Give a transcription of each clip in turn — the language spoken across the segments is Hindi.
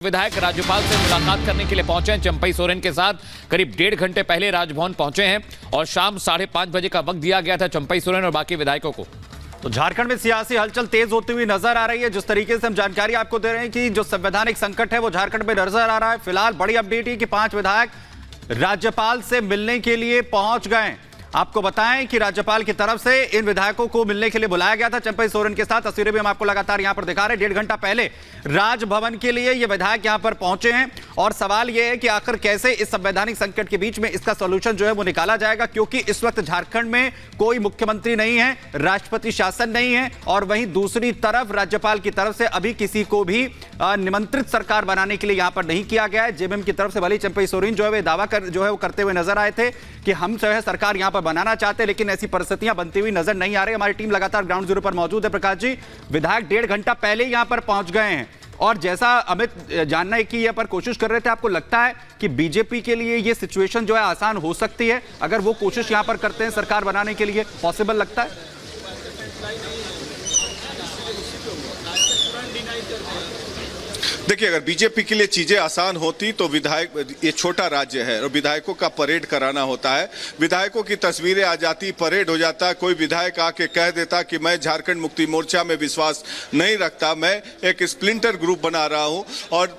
विधायक राज्यपाल से मुलाकात करने के लिए पहुंचे हैं। चंपई सोरेन के साथ करीब 1.5 घंटे पहले राजभवन पहुंचे हैं और शाम 5:30 बजे का वक्त दिया गया था चंपई सोरेन और बाकी विधायकों को। तो झारखंड में सियासी हलचल तेज होती हुई नजर आ रही है। जिस तरीके से हम जानकारी आपको दे रहे हैं कि जो संवैधानिक संकट है वो झारखंड में नजर आ रहा है। फिलहाल बड़ी अपडेट है कि 5 विधायक राज्यपाल से मिलने के लिए पहुंच गए। आपको बताएं कि राज्यपाल की तरफ से इन विधायकों को मिलने के लिए बुलाया गया था। चंपई सोरेन के साथ तस्वीरें भी हम आपको लगातार यहां पर दिखा रहे हैं। 1.5 घंटा पहले राजभवन के लिए ये विधायक यहां पर पहुंचे हैं और सवाल यह है कि आखिर कैसे इस संवैधानिक संकट के बीच में इसका सॉल्यूशन जो है वो निकाला जाएगा, क्योंकि इस वक्त झारखंड में कोई मुख्यमंत्री नहीं है, राष्ट्रपति शासन नहीं है और वहीं दूसरी तरफ राज्यपाल की तरफ से अभी किसी को भी निमंत्रित सरकार बनाने के लिए यहां पर नहीं किया गया है। जेएमएम की तरफ से भले चंपई सोरेन जो है वे दावा वो करते हुए नजर आए थे कि हम जो है सरकार यहां पर बनाना चाहते हैं, लेकिन ऐसी परिस्थितियां बनती हुई नजर नहीं आ रही। हमारी टीम लगातार ग्राउंड जीरो पर मौजूद है। प्रकाश जी, विधायक 1.5 घंटा पहले यहां पर पहुंच गए हैं और जैसा अमित जानना की यहां पर कोशिश कर रहे थे, आपको लगता है कि बीजेपी के लिए यह सिचुएशन जो है आसान हो सकती है अगर वो कोशिश यहां पर करते हैं सरकार बनाने के लिए? पॉसिबल लगता है? देखिए, अगर बीजेपी के लिए चीजें आसान होती तो विधायक, ये छोटा राज्य है और विधायकों का परेड कराना होता है। विधायकों की तस्वीरें आ जाती, परेड हो जाता, कोई विधायक आके कह देता कि मैं झारखंड मुक्ति मोर्चा में विश्वास नहीं रखता, मैं एक स्प्लिंटर ग्रुप बना रहा हूं और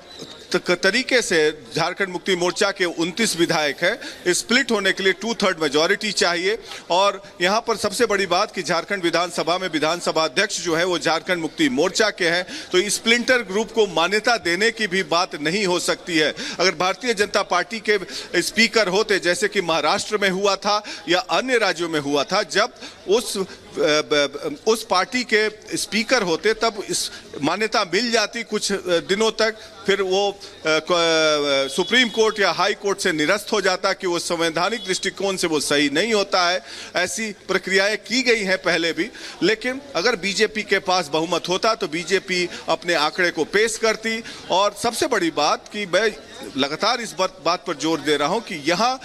तरीके से झारखंड मुक्ति मोर्चा के 29 विधायक हैं। स्प्लिट होने के लिए 2/3 मेजॉरिटी चाहिए और यहां पर सबसे बड़ी बात कि झारखंड विधानसभा में विधानसभा अध्यक्ष जो है वो झारखंड मुक्ति मोर्चा के हैं, तो स्प्लिंटर ग्रुप को मान्यता देने की भी बात नहीं हो सकती है। अगर भारतीय जनता पार्टी के स्पीकर होते, जैसे कि महाराष्ट्र में हुआ था या अन्य राज्यों में हुआ था, जब उस पार्टी के स्पीकर होते तब इस मान्यता मिल जाती कुछ दिनों तक, फिर वो सुप्रीम कोर्ट या हाई कोर्ट से निरस्त हो जाता कि वो संवैधानिक दृष्टिकोण से वो सही नहीं होता है। ऐसी प्रक्रियाएं की गई हैं पहले भी, लेकिन अगर बीजेपी के पास बहुमत होता तो बीजेपी अपने आंकड़े को पेश करती। और सबसे बड़ी बात कि मैं लगातार इस बात पर जोर दे रहा हूं कि यहाँ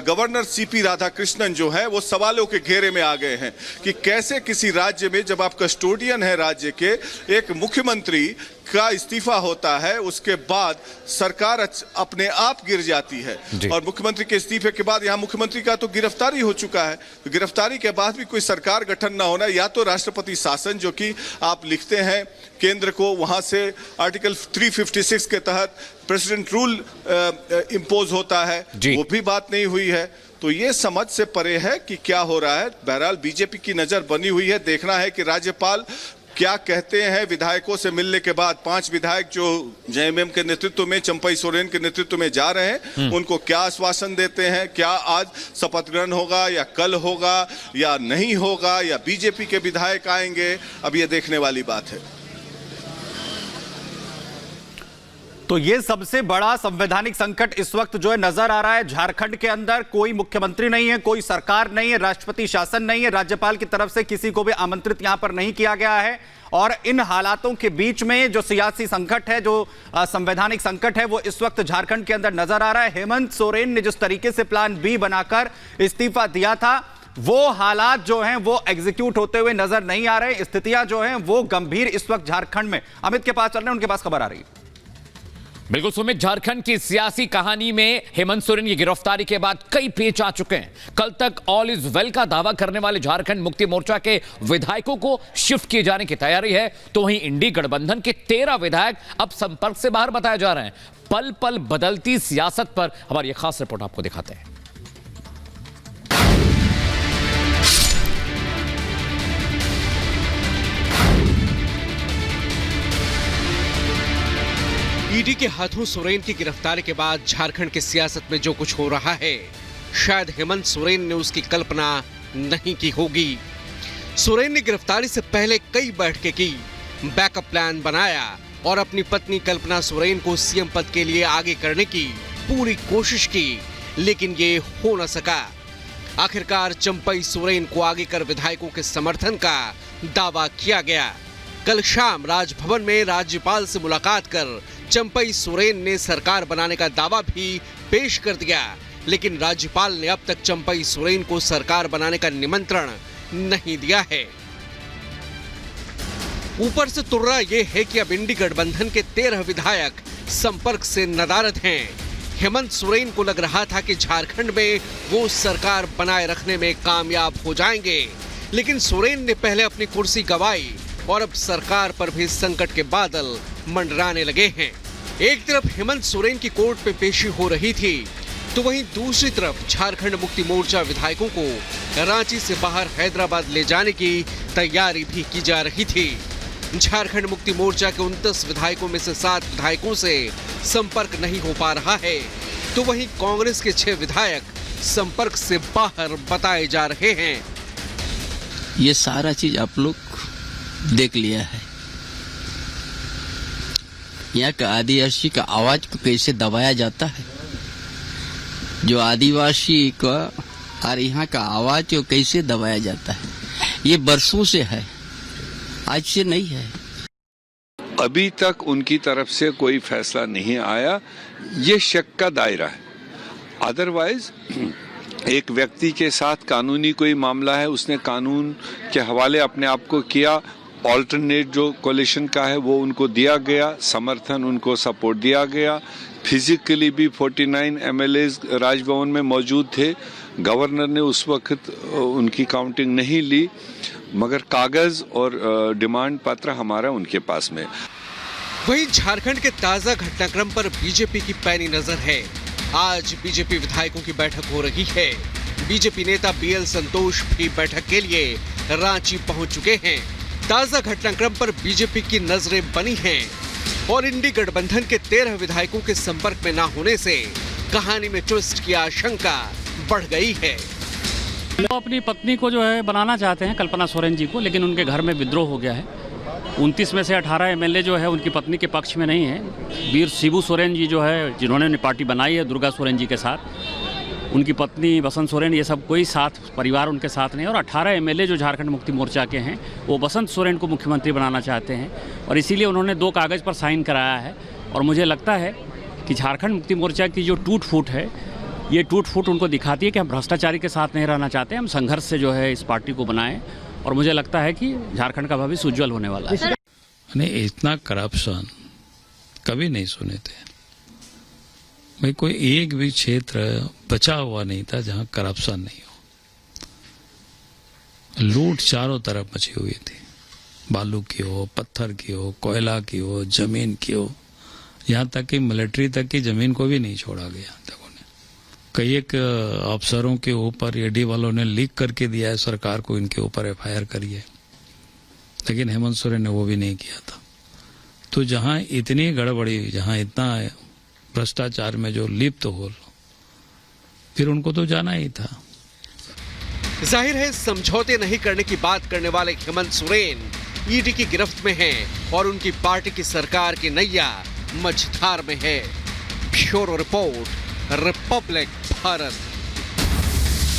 गवर्नर सीपी राधाकृष्णन जो है वो सवालों के घेरे में आ गए हैं कि कैसे किसी राज्य में, जब आप कस्टोडियन है राज्य के, एक मुख्यमंत्री का इस्तीफा होता है, उसके बाद सरकार अपने आप गिर जाती है। और मुख्यमंत्री के इस्तीफे के बाद यहाँ मुख्यमंत्री का तो गिरफ्तारी हो चुका है, तो गिरफ्तारी के बाद भी कोई सरकार गठन ना होना, या तो राष्ट्रपति शासन जो कि आप लिखते हैं केंद्र को, वहां से आर्टिकल 356 के तहत प्रेसिडेंट रूल इंपोज होता है, वो भी बात नहीं हुई है। तो ये समझ से परे है कि क्या हो रहा है। बहरहाल बीजेपी की नजर बनी हुई है, देखना है कि राज्यपाल क्या कहते हैं विधायकों से मिलने के बाद। 5 विधायक जो जेएमएम के नेतृत्व में, चंपई सोरेन के नेतृत्व में जा रहे हैं, उनको क्या आश्वासन देते हैं, क्या आज शपथ ग्रहण होगा या कल होगा या नहीं होगा, या बीजेपी के विधायक आएंगे, अब ये देखने वाली बात है। तो ये सबसे बड़ा संवैधानिक संकट इस वक्त जो है नजर आ रहा है। झारखंड के अंदर कोई मुख्यमंत्री नहीं है, कोई सरकार नहीं है, राष्ट्रपति शासन नहीं है, राज्यपाल की तरफ से किसी को भी आमंत्रित यहां पर नहीं किया गया है। और इन हालातों के बीच में जो सियासी संकट है, जो संवैधानिक संकट है, वो इस वक्त झारखंड के अंदर नजर आ रहा है। हेमंत सोरेन ने जिस तरीके से प्लान बी बनाकर इस्तीफा दिया था, वो हालात जो हैं वो एग्जीक्यूट होते हुए नजर नहीं आ रहे। स्थितियां जो हैं वो गंभीर इस वक्त झारखंड में। अमित के पास चल रहे हैं, उनके पास खबर आ रही है। बिल्कुल सुमित, झारखंड की सियासी कहानी में हेमंत सोरेन की गिरफ्तारी के बाद कई पेच आ चुके हैं। कल तक ऑल इज वेल का दावा करने वाले झारखंड मुक्ति मोर्चा के विधायकों को शिफ्ट किए जाने की तैयारी है, तो वहीं इंडी गठबंधन के 13 विधायक अब संपर्क से बाहर बताए जा रहे हैं। पल पल बदलती सियासत पर हमारी यह खास रिपोर्ट आपको दिखाते हैं। ईडी के हाथों सोरेन की गिरफ्तारी के बाद झारखंड की सियासत में जो कुछ हो रहा है, शायद हेमंत सोरेन ने उसकी कल्पना नहीं की होगी। सोरेन ने गिरफ्तारी से पहले कई बैठकें की, बैकअप प्लान बनाया और अपनी पत्नी कल्पना सोरेन को सीएम पद के लिए आगे करने की पूरी कोशिश की, लेकिन ये हो न सका। आखिरकार चंपई सोरेन को आगे कर विधायकों के समर्थन का दावा किया गया। कल शाम राजभवन में राज्यपाल से मुलाकात कर चंपई सोरेन ने सरकार बनाने का दावा भी पेश कर दिया, लेकिन राज्यपाल ने अब तक चंपई सोरेन को सरकार बनाने का निमंत्रण नहीं दिया है। ऊपर से तुर्रा ये है कि अब इंडी गठबंधन के 13 विधायक संपर्क से नदारद हैं। हेमंत सोरेन को लग रहा था कि झारखंड में वो सरकार बनाए रखने में कामयाब हो जाएंगे, लेकिन सोरेन ने पहले अपनी कुर्सी गंवाई और अब सरकार पर भी संकट के बादल मंडराने लगे हैं। एक तरफ हेमंत सोरेन की कोर्ट में पेशी हो रही थी, तो वहीं दूसरी तरफ झारखंड मुक्ति मोर्चा विधायकों को रांची से बाहर हैदराबाद ले जाने की तैयारी भी की जा रही थी। झारखंड मुक्ति मोर्चा के 29 विधायकों में से 7 विधायकों से संपर्क नहीं हो पा रहा है, तो वहीं कांग्रेस के 6 विधायक संपर्क से बाहर बताए जा रहे हैं। ये सारा चीज आप लोग देख लिया है। यहाँ का आदिवासी का आवाज को कैसे दबाया जाता है, जो आदिवासी का और यहाँ का आवाज को कैसे दबाया जाता है, ये बरसों से है, आज से नहीं है। अभी तक उनकी तरफ से कोई फैसला नहीं आया, ये शक का दायरा है। अदरवाइज एक व्यक्ति के साथ कानूनी कोई मामला है, उसने कानून के हवाले अपने आप को किया, ऑल्टरनेट जो कोलिशन का है वो उनको दिया गया, समर्थन उनको सपोर्ट दिया गया। फिजिकली भी 49 एमएलएज राजभवन में मौजूद थे। गवर्नर ने उस वक्त उनकी काउंटिंग नहीं ली, मगर कागज और डिमांड पत्र हमारा उनके पास में। वहीं झारखंड के ताजा घटनाक्रम पर बीजेपी की पैनी नजर है। आज बीजेपी विधायकों की बैठक हो रही है। बीजेपी नेता बीएल संतोष भी बैठक के लिए रांची पहुंच चुके हैं। ताजा घटनाक्रम पर बीजेपी की नजरें बनी हैं और इंडी गठबंधन के 13 विधायकों के संपर्क में न होने से कहानी में ट्विस्ट की आशंका बढ़ गई है। वो अपनी पत्नी को जो है बनाना चाहते हैं, कल्पना सोरेन जी को, लेकिन उनके घर में विद्रोह हो गया है। 29 में से 18 एमएलए जो है उनकी पत्नी के पक्ष में नहीं है। वीर शिबू सोरेन जी जो है, जिन्होंने पार्टी बनाई है दुर्गा सोरेन जी के साथ, उनकी पत्नी बसंत सोरेन, ये सब कोई साथ परिवार उनके साथ नहीं। और 18 एमएलए जो झारखंड मुक्ति मोर्चा के हैं वो बसंत सोरेन को मुख्यमंत्री बनाना चाहते हैं और इसीलिए उन्होंने 2 कागज़ पर साइन कराया है। और मुझे लगता है कि झारखंड मुक्ति मोर्चा की जो टूट फूट है, ये टूट फूट उनको दिखाती है कि हम भ्रष्टाचारी के साथ नहीं रहना चाहते, हम संघर्ष से जो है इस पार्टी को बनाएं और मुझे लगता है कि झारखंड का भविष्य उज्जवल होने वाला है। नहीं, इतना करप्शन कभी नहीं सुने थे भाई। कोई एक भी क्षेत्र बचा हुआ नहीं था जहां करप्शन नहीं हो। लूट चारों तरफ मची हुई थी, बालू की हो, पत्थर की हो, कोयला की हो, जमीन की हो, यहाँ तक कि मिलिट्री तक की जमीन को भी नहीं छोड़ा गया। कई एक अफसरों के ऊपर ईडी वालों ने लीक करके दिया है सरकार को, इनके ऊपर एफआईआर करिए, लेकिन हेमंत सोरेन ने वो भी नहीं किया था। तो जहां इतनी गड़बड़ी, जहां इतना भ्रष्टाचार में जो लिप्त हो, फिर उनको तो जाना ही था। जाहिर है समझौते नहीं करने की बात करने वाले हेमंत सोरेन ईडी की गिरफ्त में हैं और उनकी पार्टी की सरकार की नैया मझधार में है। Bureau report, Republic Bharat.